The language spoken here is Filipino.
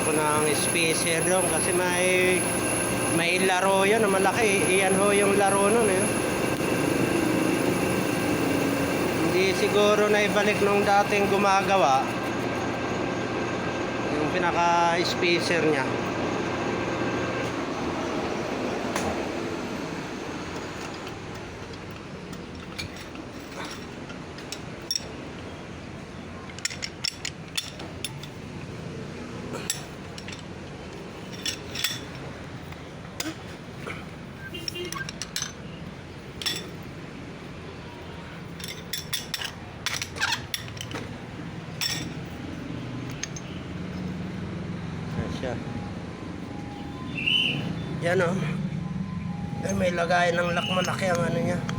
ako ng spacer doon kasi may laro yun na malaki. Iyan ho yung laro nun eh. Hindi siguro na ibalik nung dating gumagawa yung pinaka spacer niya. Siya. Yan o. May lagayan ng lock, malaki ang ano niya.